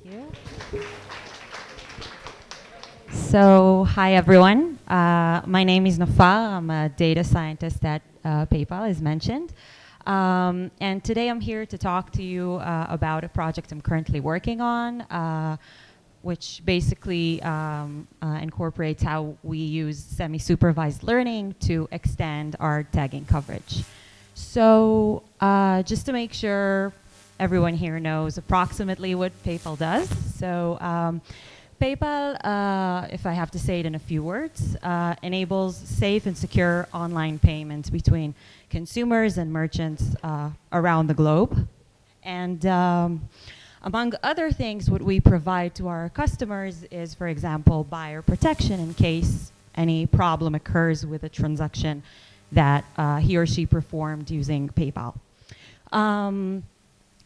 you. So, hi everyone. My name is Nofar. I'm a data scientist at PayPal, as mentioned. And today I'm here to talk to you about a project I'm currently working on, which basically incorporates how we use semi-supervised learning to extend our tagging coverage. So, just to make sure everyone here knows approximately what PayPal does. So PayPal, if I have to say it in a few words, enables safe and secure online payments between consumers and merchants around the globe. And among other things, what we provide to our customers is, for example, buyer protection in case any problem occurs with a transaction that he or she performed using PayPal.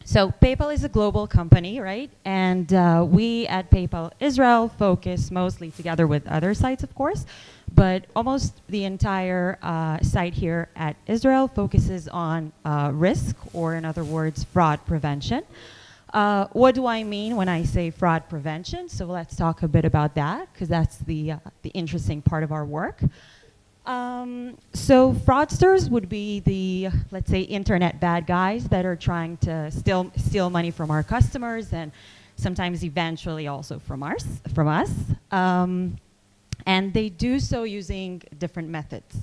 So PayPal is a global company, right? And we at PayPal Israel focus mostly together with other sites, of course, but almost the entire site here at Israel focuses on risk, or in other words, fraud prevention. What do I mean when I say fraud prevention? So let's talk a bit about that, because that's the interesting part of our work. So fraudsters would be the, let's say, internet bad guys that are trying to steal money from our customers and sometimes eventually also from us. And they do so using different methods.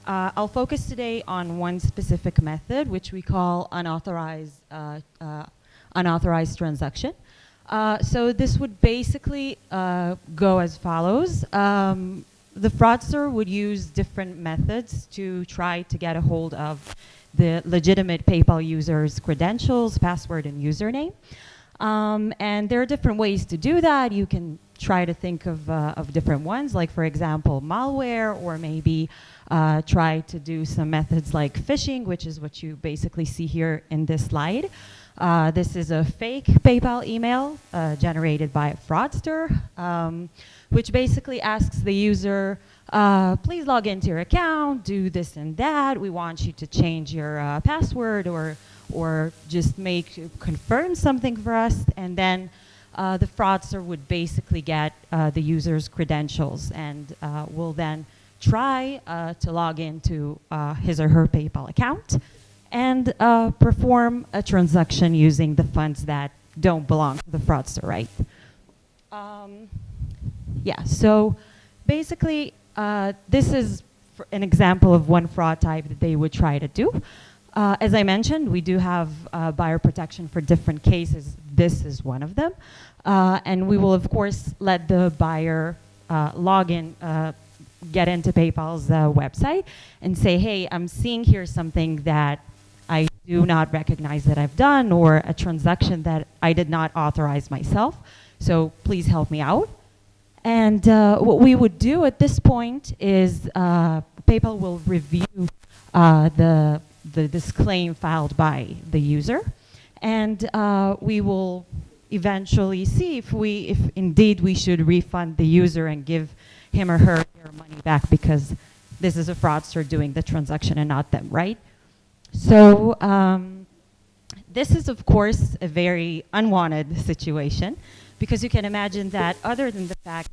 I'll focus today on one specific method, which we call unauthorized transaction. So this would basically go as follows. The fraudster would use different methods to try to get a hold of the legitimate PayPal user's credentials, password, and username. And there are different ways to do that. You can try to think of different ones, like, for example, malware, or maybe try to do some methods like phishing, which is what you basically see here in this slide. This is a fake PayPal email generated by a fraudster, which basically asks the user, please log into your account, do this and that. We want you to change your password or just confirm something for us. And then the fraudster would basically get the user's credentials and will then try to log into his or her PayPal account and perform a transaction using the funds that don't belong to the fraudster, right? Yeah, so basically, this is an example of one fraud type that they would try to do. As I mentioned, we do have buyer protection for different cases. This is one of them. And we will, of course, let the buyer log in, get into PayPal's website and say, hey, I'm seeing here something that I do not recognize that I've done, or a transaction that I did not authorize myself. So please help me out. And what we would do at this point is PayPal will review this claim filed by the user, and we will eventually see if indeed we should refund the user and give him or her their money back, because this is a fraudster doing the transaction and not them, right? So this is, of course, a very unwanted situation, because you can imagine that other than the fact,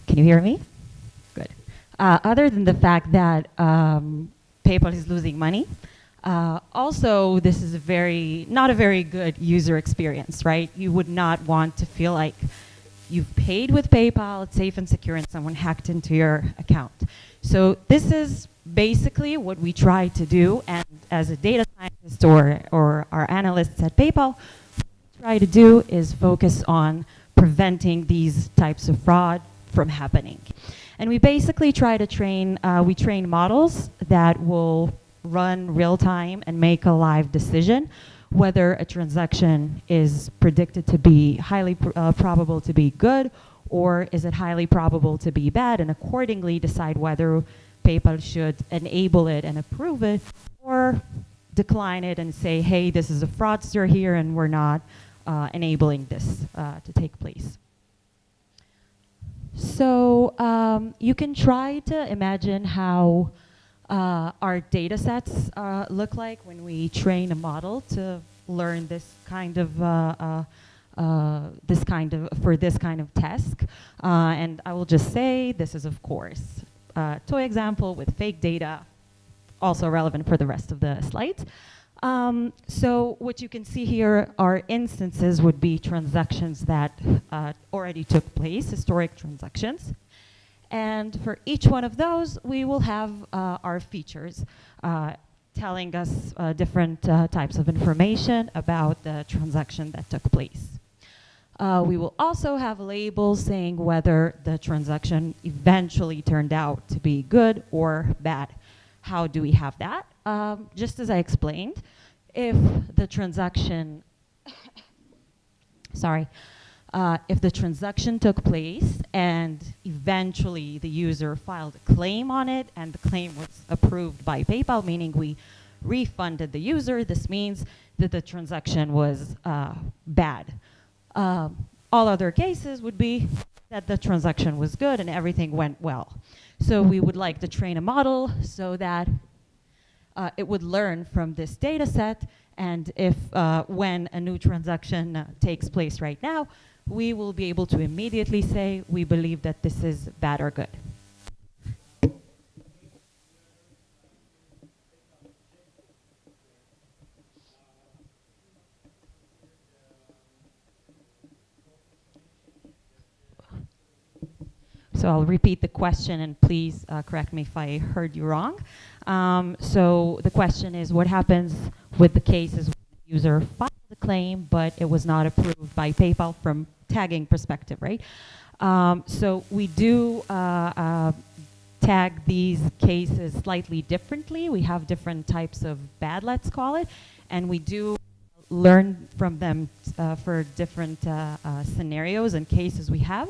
can you hear me? Good. Other than the fact that PayPal is losing money, also this is not a very good user experience, right? You would not want to feel like you've paid with PayPal, it's safe and secure, and someone hacked into your account. So this is basically what we try to do, and as a data scientist or our analysts at PayPal, what we try to do is focus on preventing these types of fraud from happening. And we basically try to train models that will run real time and make a live decision whether a transaction is predicted to be highly probable to be good, or is it highly probable to be bad, and accordingly decide whether PayPal should enable it and approve it, or decline it and say, hey, this is a fraudster here and we're not enabling this to take place. So you can try to imagine how our data sets look like when we train a model to learn this kind of for this kind of task. And I will just say this is, of course, a toy example with fake data, also relevant for the rest of the slides. So what you can see here are instances would be transactions that already took place, historic transactions. And for each one of those, we will have our features telling us different types of information about the transaction that took place. We will also have labels saying whether the transaction eventually turned out to be good or bad. How do we have that? Just as I explained, if the transaction, if the transaction took place and eventually the user filed a claim on it and the claim was approved by PayPal, meaning we refunded the user, this means that the transaction was bad. All other cases would be that the transaction was good and everything went well. So we would like to train a model so that it would learn from this data set, and if when a new transaction takes place right now, we will be able to immediately say we believe that this is bad or good. So I'll repeat the question, and please correct me if I heard you wrong. So the question is, what happens with the cases where the user filed the claim, but it was not approved by PayPal from tagging perspective, right? So we do tag these cases slightly differently. We have different types of bad, let's call it, and we do learn from them for different scenarios and cases we have.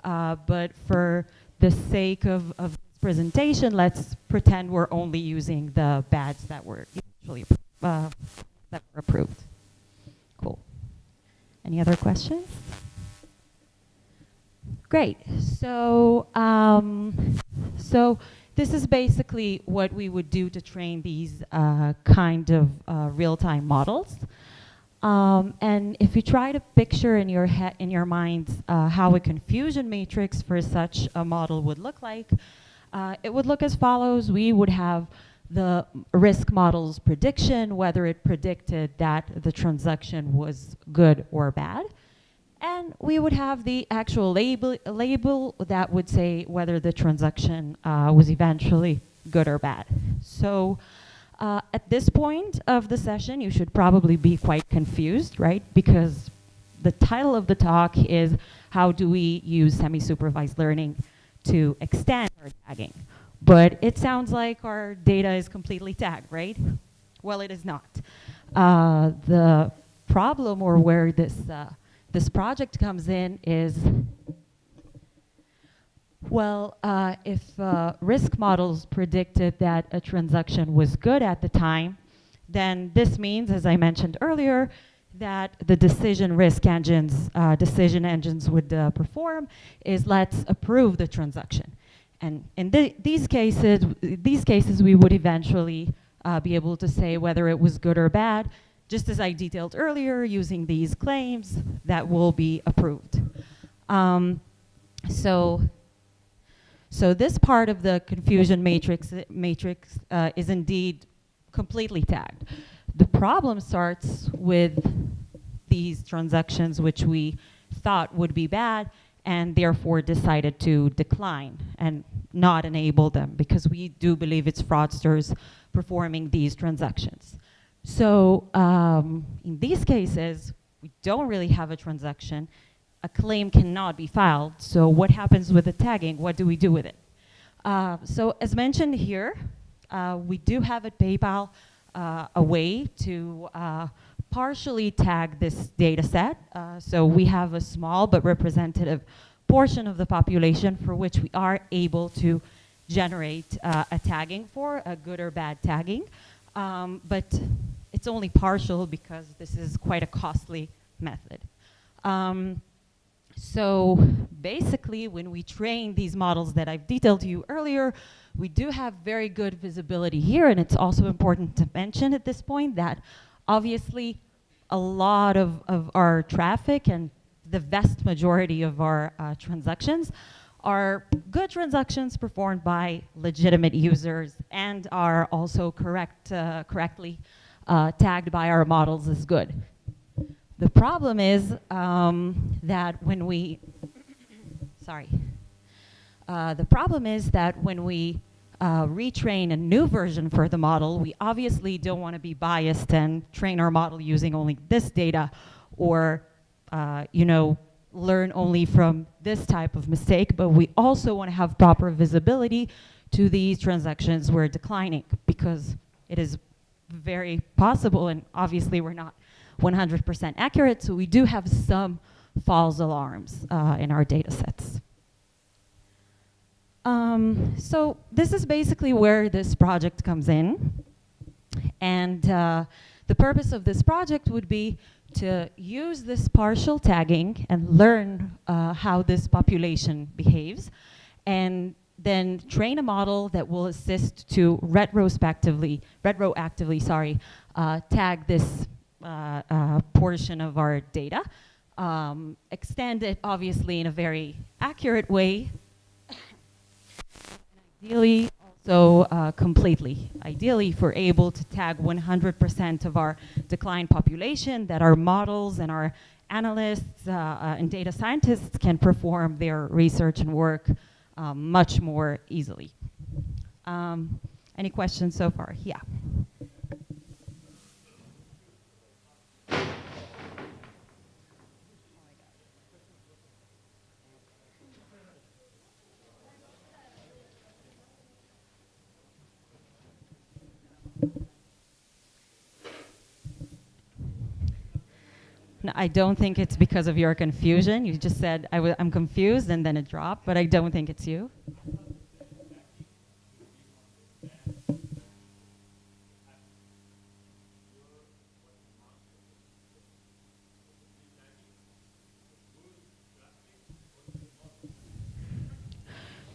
But for the sake of this presentation, let's pretend we're only using the bads that were eventually that were approved. Cool. Any other questions? Great. So, so this is basically what we would do to train these kind of real-time models. And if you try to picture in your minds how a confusion matrix for such a model would look like, it would look as follows. We would have the risk model's prediction, whether it predicted that the transaction was good or bad. And we would have the actual label that would say whether the transaction was eventually good or bad. So at this point of the session, you should probably be quite confused, right? Because the title of the talk is how do we use semi-supervised learning to extend our tagging? But it sounds like our data is completely tagged, right? Well, it is not. The problem, or where this project comes in, is, well, if risk models predicted that a transaction was good at the time, then this means, as I mentioned earlier, that the decision engines would perform is let's approve the transaction. And in these cases, we would eventually be able to say whether it was good or bad, just as I detailed earlier, using these claims that will be approved. So this part of the confusion matrix is indeed completely tagged. The problem starts with these transactions which we thought would be bad and therefore decided to decline and not enable them because we do believe it's fraudsters performing these transactions. So in these cases, we don't really have a transaction. A claim cannot be filed. So what happens with the tagging? What do we do with it? So as mentioned here, we do have at PayPal a way to partially tag this data set. So we have a small but representative portion of the population for which we are able to generate a tagging for, a good or bad tagging. But it's only partial because this is quite a costly method. So basically, when we train these models that I've detailed to you earlier, we do have very good visibility here, and it's also important to mention at this point that obviously a lot of our traffic and the vast majority of our transactions are good transactions performed by legitimate users and are also correctly tagged by our models as good. The problem is that when we, the problem is that when we retrain a new version for the model, we obviously don't want to be biased and train our model using only this data, or learn only from this type of mistake, but we also want to have proper visibility to these transactions we're declining, because it is very possible, and obviously we're not 100% accurate, so we do have some false alarms in our data sets. So this is basically where this project comes in. And the purpose of this project would be to use this partial tagging and learn how this population behaves, and then train a model that will assist to retroactively tag this portion of our data, extend it obviously in a very accurate way, ideally also completely. Ideally, if we're able to tag 100% of our decline population, that our models and our analysts and data scientists can perform their research and work much more easily. Any questions so far? Yeah. No, I don't think it's because of your confusion. You just said, I'm confused, and then it dropped, but I don't think it's you.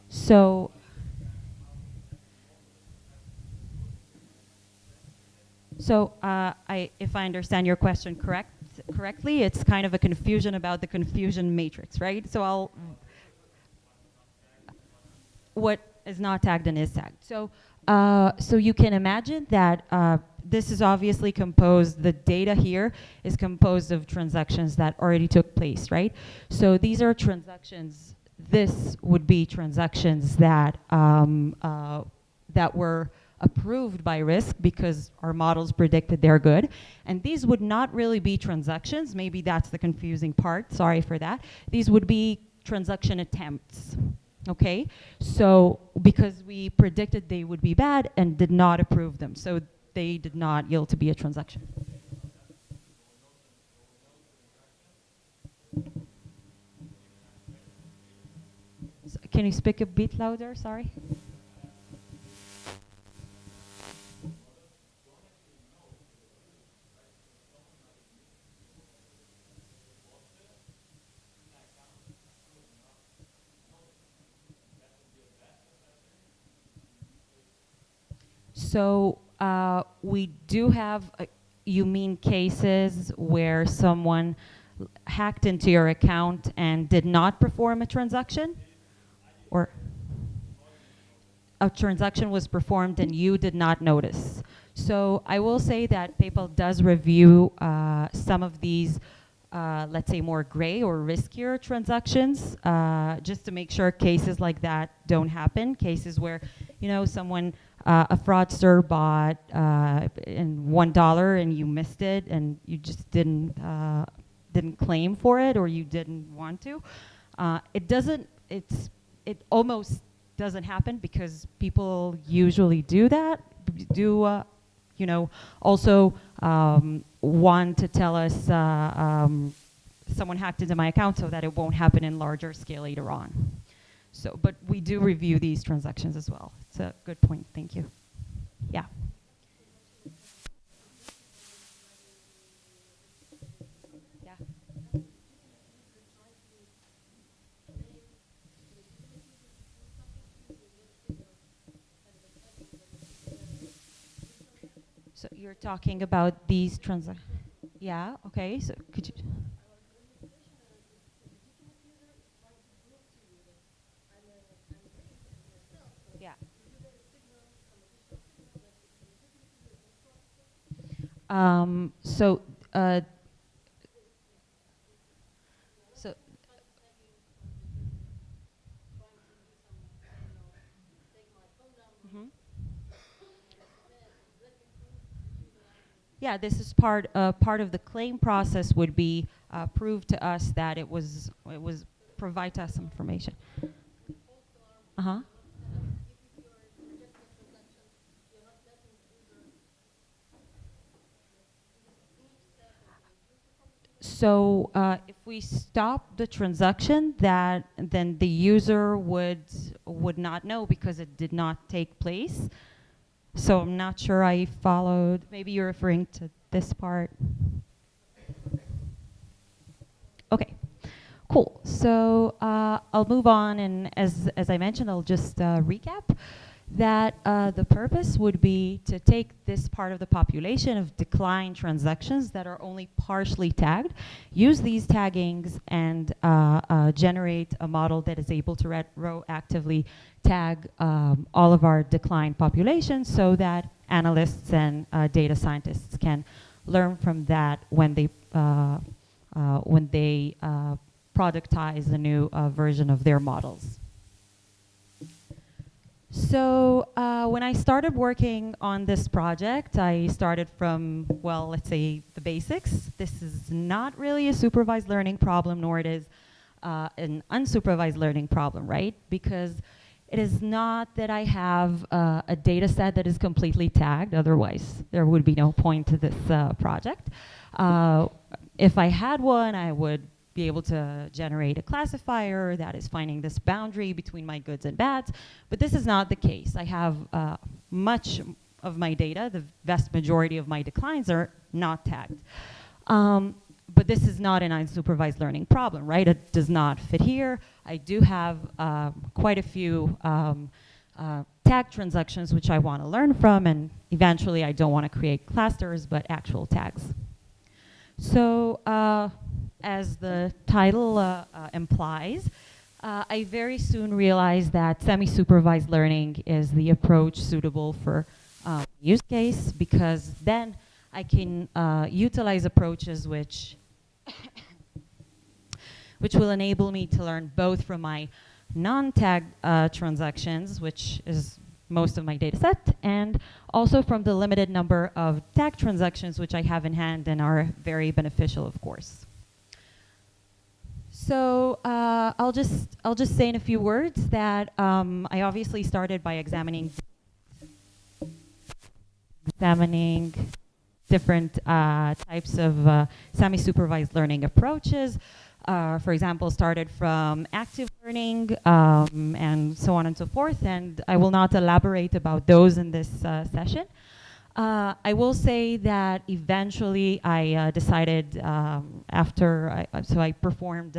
So, if I understand your question correctly, it's kind of a confusion about the confusion matrix, right? So what is not tagged and is tagged. So, so you can imagine that this is obviously composed, the data here is composed of transactions that already took place, right? So these are transactions, this would be transactions that, that were approved by risk because our models predicted they're good. And these would not really be transactions. Maybe that's the confusing part. Sorry for that. These would be transaction attempts. Okay? So because we predicted they would be bad and did not approve them. So they did not yield to be a transaction. So can you speak a bit louder? Sorry. So we do have, you mean cases where someone hacked into your account and did not perform a transaction? Or a transaction was performed and you did not notice? So I will say that PayPal does review some of these, let's say, more gray or riskier transactions, just to make sure cases like that don't happen. Cases where, you know, someone, a fraudster bought in $1 and you missed it and you just didn't claim for it, or you didn't want to. It almost doesn't happen because people usually do that. You know, also want to tell us someone hacked into my account so that it won't happen in larger scale later on. So, but we do review these transactions as well. It's a good point. Thank you. Yeah. Yeah. So you're talking about these transactions. Yeah, okay, so could you? Yeah. Um, so, uh, so, mhm. Yeah, this is part of the claim process would be prove to us that it was provide to us some information. Uh-huh. So if we stop the transaction, that then the user would not know because it did not take place. So I'm not sure I followed. Maybe you're referring to this part. Okay, cool. So I'll move on, and as I mentioned, I'll just recap that the purpose would be to take this part of the population of declined transactions that are only partially tagged, use these taggings, and generate a model that is able to retroactively tag all of our declined populations so that analysts and data scientists can learn from that when they productize a new version of their models. So when I started working on this project, I started from, well, let's say the basics. This is not really a supervised learning problem, nor it is an unsupervised learning problem, right? Because it is not that I have a data set that is completely tagged, otherwise there would be no point to this project. If I had one, I would be able to generate a classifier that is finding this boundary between my goods and bads, but this is not the case. I have much of my data, the vast majority of my declines are not tagged. But this is not an unsupervised learning problem, right? It does not fit here. I do have quite a few tag transactions which I want to learn from, and eventually I don't want to create clusters, but actual tags. So as the title implies, I very soon realized that semi-supervised learning is the approach suitable for use case, because then I can utilize approaches which will enable me to learn both from my non-tagged transactions, which is most of my data set, and also from the limited number of tag transactions which I have in hand and are very beneficial, of course. So I'll just say in a few words that I obviously started by examining different types of semi-supervised learning approaches. For example, started from active learning and so on and so forth, and I will not elaborate about those in this session. I will say that eventually I decided so I performed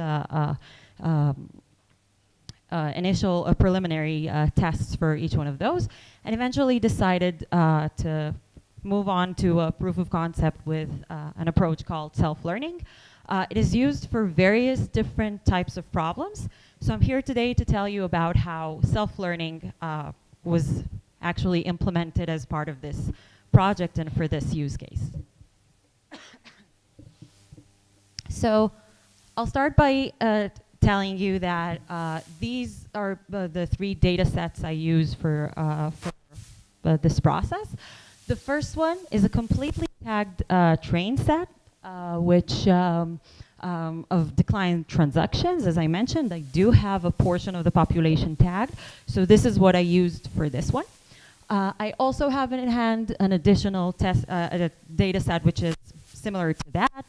initial preliminary tests for each one of those, and eventually decided to move on to a proof of concept with an approach called self-learning. It is used for various different types of problems. So I'm here today to tell you about how self-learning was actually implemented as part of this project and for this use case. So I'll start by telling you that these are the three data sets I use for this process. The first one is a completely tagged train set, which of declined transactions. As I mentioned, I do have a portion of the population tagged, so this is what I used for this one. I also have in hand an additional data set which is similar to that,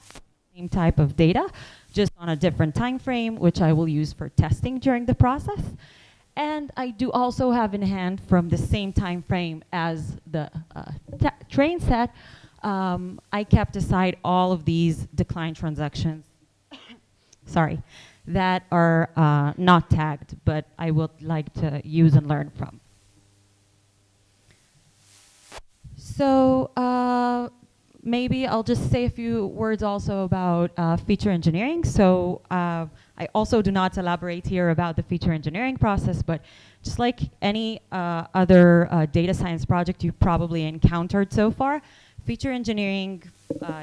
same type of data, just on a different time frame, which I will use for testing during the process. And I do also have in hand from the same time frame as the train set, I kept aside all of these declined transactions, sorry, that are not tagged, but I would like to use and learn from. So maybe I'll just say a few words also about feature engineering. So I also do not elaborate here about the feature engineering process, but just like any other data science project you've probably encountered so far, feature engineering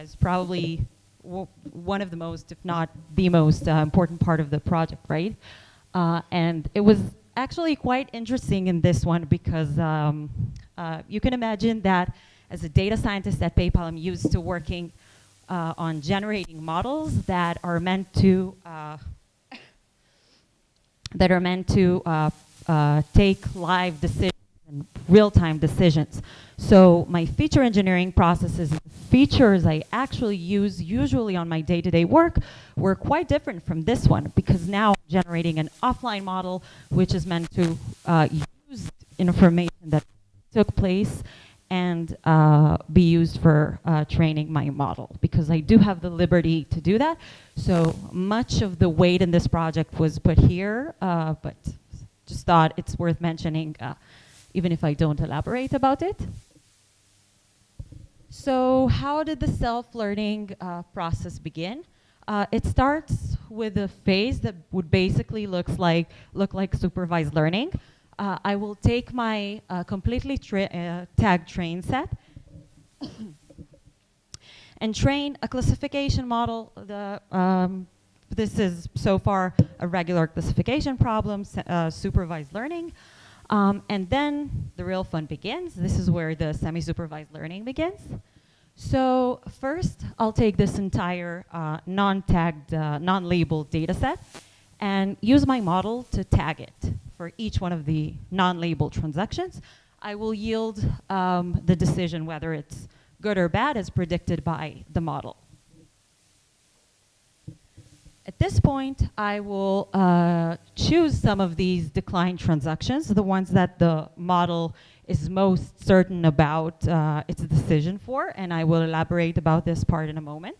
is probably one of the most, if not the most important part of the project, right? And it was actually quite interesting in this one because you can imagine that as a data scientist at PayPal, I'm used to working on generating models that are meant to take live decisions and real-time decisions. So my feature engineering processes, the features I actually use usually on my day-to-day work were quite different from this one because now I'm generating an offline model which is meant to use information that took place and be used for training my model because I do have the liberty to do that. So much of the weight in this project was put here, but just thought it's worth mentioning even if I don't elaborate about it. So how did the self-learning process begin? It starts with a phase that would basically look like supervised learning. I will take my completely tagged train set and train a classification model. This is so far a regular classification problem, supervised learning. And then the real fun begins. This is where the semi-supervised learning begins. So first, I'll take this entire non-tagged, non-labeled data set and use my model to tag it for each one of the non-labeled transactions. I will yield the decision whether it's good or bad as predicted by the model. At this point, I will choose some of these declined transactions, the ones that the model is most certain about its decision for, and I will elaborate about this part in a moment.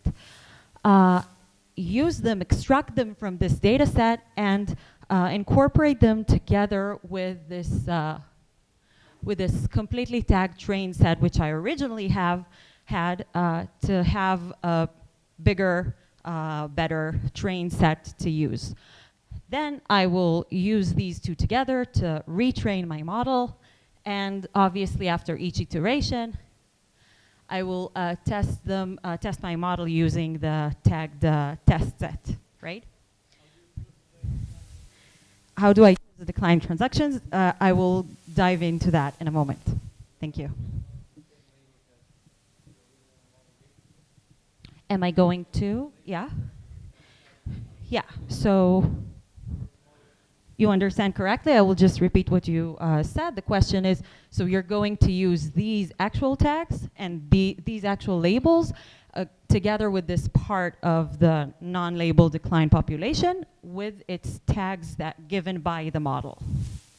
Use them, extract them from this data set, and incorporate them together with this completely tagged train set, which I originally had to have a bigger, better train set to use. Then I will use these two together to retrain my model, and obviously after each iteration, I will test my model using the tagged test set, right? How do I use the declined transactions? I will dive into that in a moment. Thank you. Am I going to? Yeah? Yeah, so you understand correctly. I will just repeat what you said. The question is, so you're going to use these actual tags and these actual labels together with this part of the non-labeled decline population with its tags that given by the model,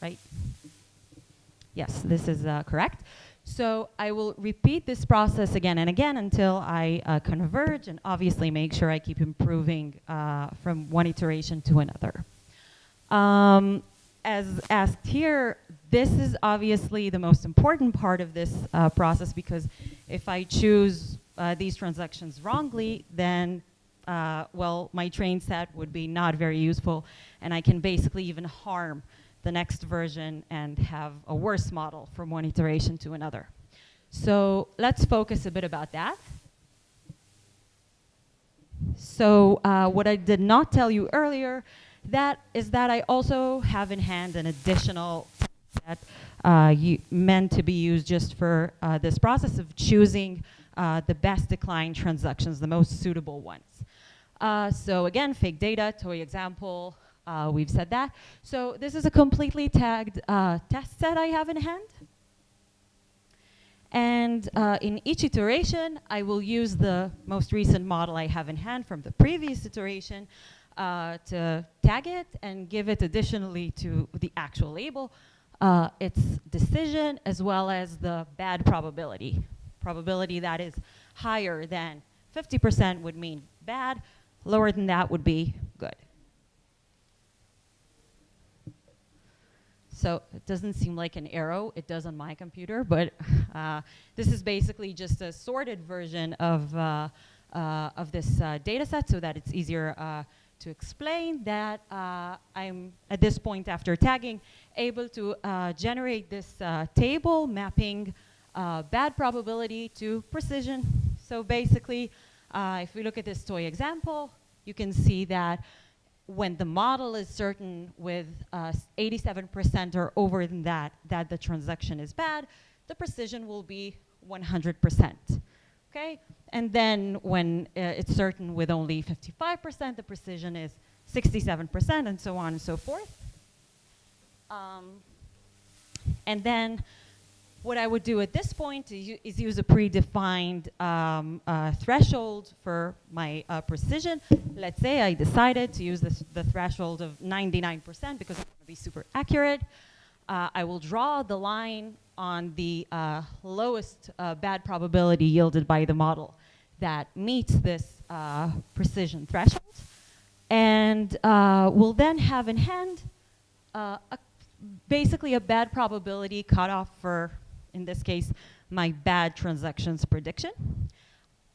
right? Yes, this is correct. So I will repeat this process again and again until I converge and obviously make sure I keep improving from one iteration to another. As asked here, this is obviously the most important part of this process because if I choose these transactions wrongly, then well, my train set would be not very useful, and I can basically even harm the next version and have a worse model from one iteration to another. So let's focus a bit about that. So what I did not tell you earlier is that I also have in hand an additional set meant to be used just for this process of choosing the best decline transactions, the most suitable ones. So again, fake data, toy example, we've said that. So this is a completely tagged test set I have in hand. And in each iteration, I will use the most recent model I have in hand from the previous iteration to tag it and give it additionally to the actual label, its decision as well as the bad probability. Probability that is higher than 50% would mean bad, lower than that would be good. So it doesn't seem like an arrow. It does on my computer, but this is basically just a sorted version of this data set so that it's easier to explain that I'm, at this point after tagging, able to generate this table mapping bad probability to precision. So basically, if we look at this toy example, you can see that when the model is certain with 87% or over than that the transaction is bad, the precision will be 100%. Okay? And then when it's certain with only 55%, the precision is 67%, and so on and so forth. And then what I would do at this point is use a predefined threshold for my precision. Let's say I decided to use the threshold of 99% because I want to be super accurate. I will draw the line on the lowest bad probability yielded by the model that meets this precision threshold. And we'll then have in hand basically a bad probability cutoff for, in this case, my bad transactions prediction.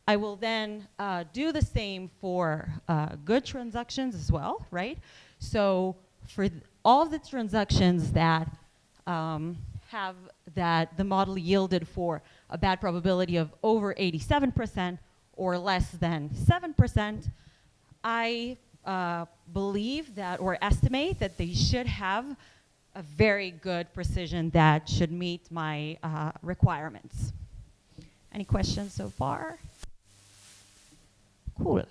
I will then do the same for good transactions as well, right? So for all the transactions that have that the model yielded for a bad probability of over 87% or less than 7%, I believe that or estimate that they should have a very good precision that should meet my requirements. Any questions so far? Cool.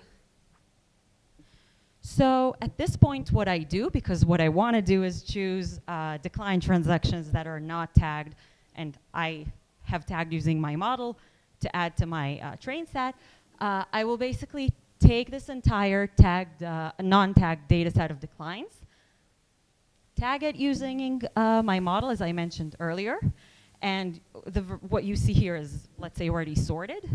So at this point, what I do, because what I want to do is choose decline transactions that are not tagged, and I have tagged using my model to add to my train set, I will basically take this entire tagged, non-tagged data set of declines, tag it using my model, as I mentioned earlier, and what you see here is, let's say, already sorted.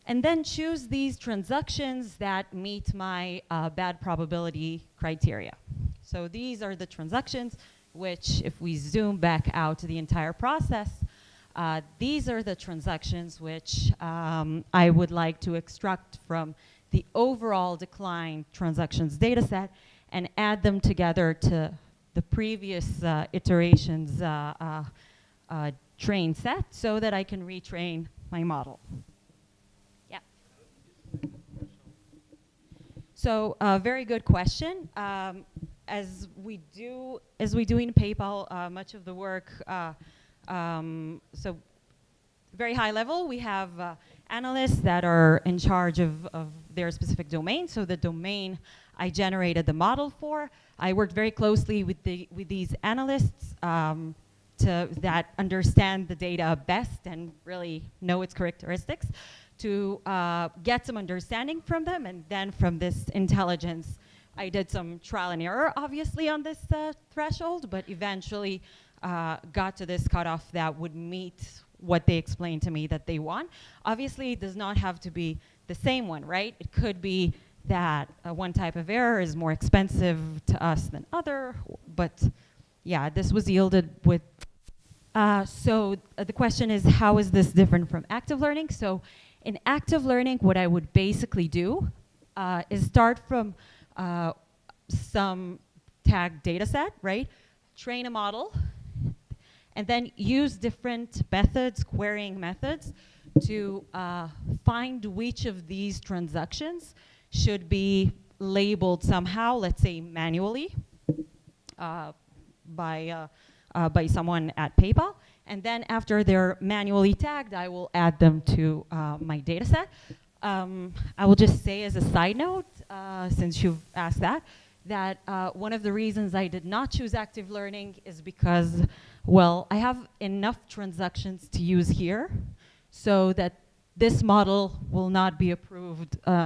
And then choose these transactions that meet my bad probability criteria. So these are the transactions which, if we zoom back out to the entire process, these are the transactions which I would like to extract from the overall decline transactions data set and add them together to the previous iterations train set so that I can retrain my model. Yeah. So very good question. As we do in PayPal, much of the work, so very high level, we have analysts that are in charge of their specific domain. So the domain I generated the model for, I worked very closely with these analysts that understand the data best and really know its characteristics to get some understanding from them. And then from this intelligence, I did some trial and error, obviously, on this threshold, but eventually got to this cutoff that would meet what they explained to me that they want. Obviously, it does not have to be the same one, right? It could be that one type of error is more expensive to us than other, but yeah, this was yielded with. So the question is, how is this different from active learning? So in active learning, what I would basically do is start from some tagged data set, right? Train a model, and then use different methods, querying methods, to find which of these transactions should be labeled somehow, let's say manually, by someone at PayPal. And then after they're manually tagged, I will add them to my data set. I will just say as a side note, since you've asked that one of the reasons I did not choose active learning is because, well, I have enough transactions to use here so that this model will not be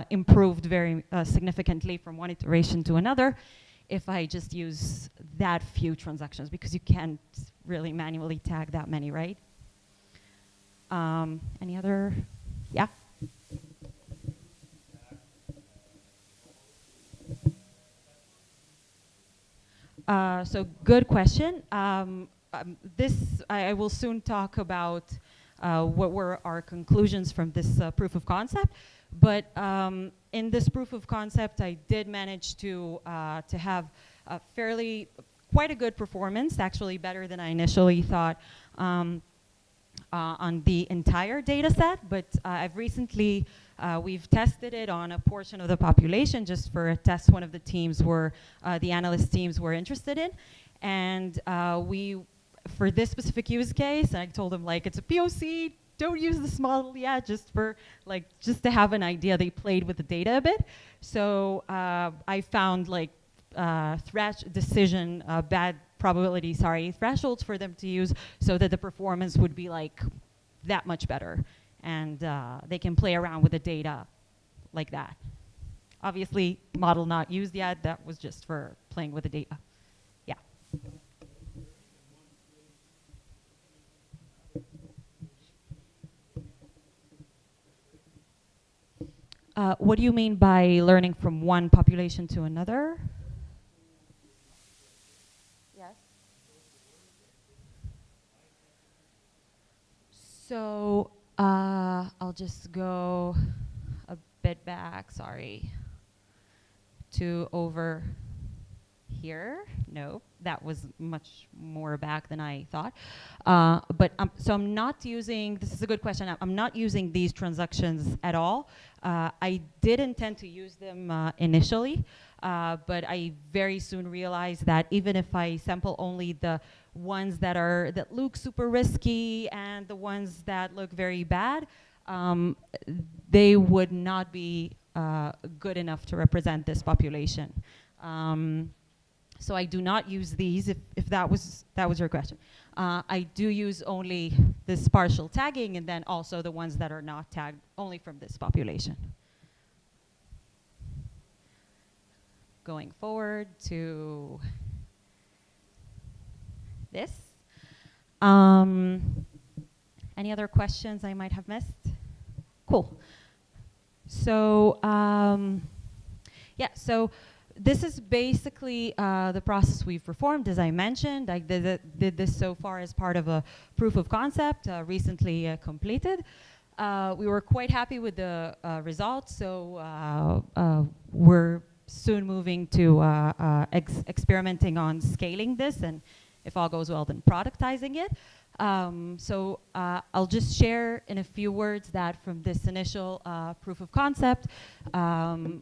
improved very significantly from one iteration to another if I just use that few transactions, because you can't really manually tag that many, right? Any other? Yeah? So good question. I will soon talk about what were our conclusions from this proof of concept. But in this proof of concept, I did manage to have a quite a good performance, actually better than I initially thought, on the entire data set. But I've recently, we've tested it on a portion of the population just for a test one of the teams the analyst teams were interested in. And for this specific use case, I told them, like, it's a POC, don't use this model yet, just to have an idea. They played with the data a bit. So I found bad probability, thresholds for them to use so that the performance would be like that much better. And they can play around with the data like that. Obviously, model not used yet, that was just for playing with the data. Yeah. What do you mean by learning from one population to another? Yes. So I'll just go a bit back, to over here. No, that was much more back than I thought. So I'm not using, this is a good question, I'm not using these transactions at all. I did intend to use them initially, but I very soon realized that even if I sample only the ones that look super risky and the ones that look very bad, they would not be good enough to represent this population. So I do not use these, if that was your question. I do use only this partial tagging, and then also the ones that are not tagged only from this population. Going forward to this. Any other questions I might have missed? Cool. So so this is basically the process we've performed. As I mentioned, I did this so far as part of a proof of concept recently completed. We were quite happy with the results, so we're soon moving to experimenting on scaling this, and if all goes well, then productizing it. So I'll just share in a few words that from this initial proof of concept,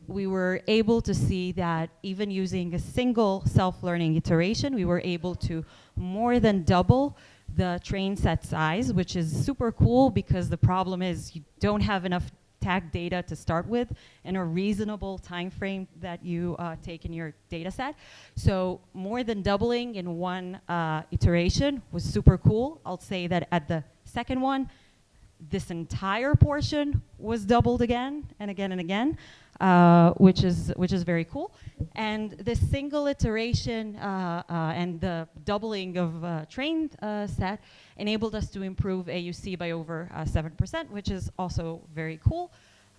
we were able to see that even using a single self-learning iteration, we were able to more than double the train set size, which is super cool because the problem is you don't have enough tag data to start with in a reasonable time frame that you take in your data set. So more than doubling in one iteration was super cool. I'll say that at the second one, this entire portion was doubled again and again and again, which is very cool. And this single iteration and the doubling of trained set enabled us to improve AUC by over 7%, which is also very cool.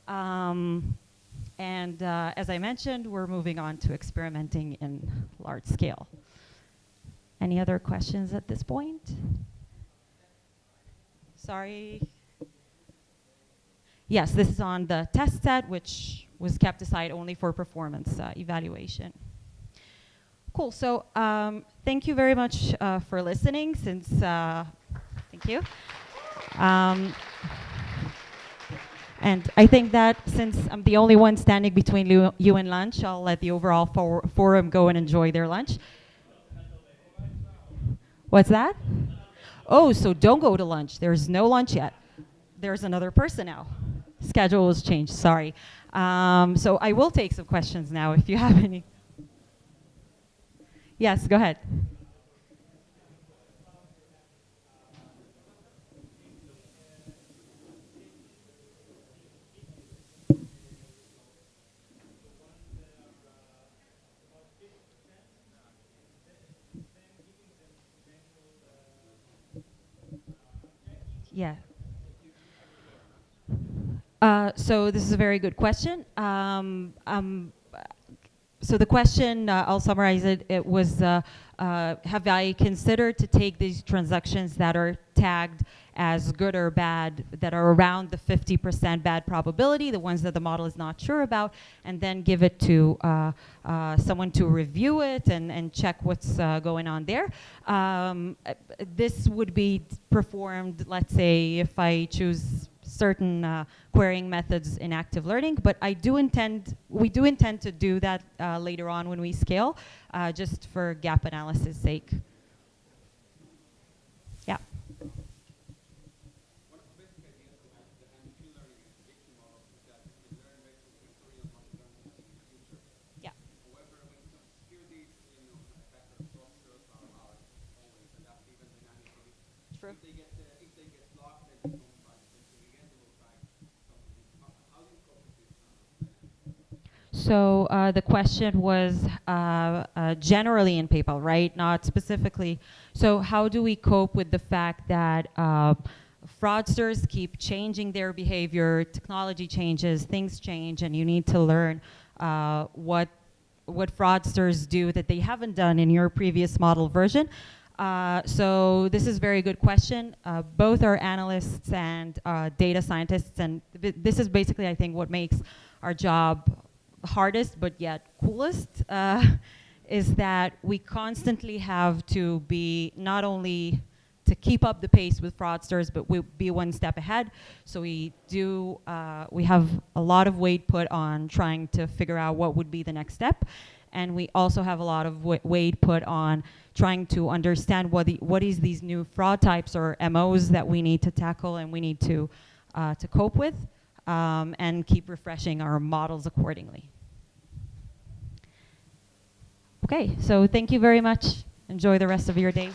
And as I mentioned, we're moving on to experimenting in large scale. Any other questions at this point? Sorry. Yes, this is on the test set, which was kept aside only for performance evaluation. Cool, so thank you very much for listening thank you. And I think that since I'm the only one standing between you and lunch, I'll let the overall forum go and enjoy their lunch. What's that? Oh, so don't go to lunch. There's no lunch yet. There's another person now. Schedule was changed, sorry. So I will take some questions now if you have any. Yes, go ahead. Yeah. So this is a very good question. So the question, I'll summarize it. It was, have I considered to take these transactions that are tagged as good or bad, that are around the 50% bad probability, the ones that the model is not sure about, and then give it to someone to review it and check what's going on there. This would be performed, let's say, if I choose certain querying methods in active learning, but we do intend to do that later on when we scale, just for gap analysis sake. Yeah. Yeah. True. So the question was generally in PayPal, right? Not specifically. So how do we cope with the fact that fraudsters keep changing their behavior, technology changes, things change, and you need to learn what fraudsters do that they haven't done in your previous model version. So this is a very good question. Both our analysts and data scientists, and this is basically, I think, what makes our job hardest but yet coolest, is that we constantly have to be not only to keep up the pace with fraudsters, but we'll be one step ahead. So we have a lot of weight put on trying to figure out what would be the next step. And we also have a lot of weight put on trying to understand what is these new fraud types or MOs that we need to tackle and we need to cope with, and keep refreshing our models accordingly. Okay, so thank you very much. Enjoy the rest of your day.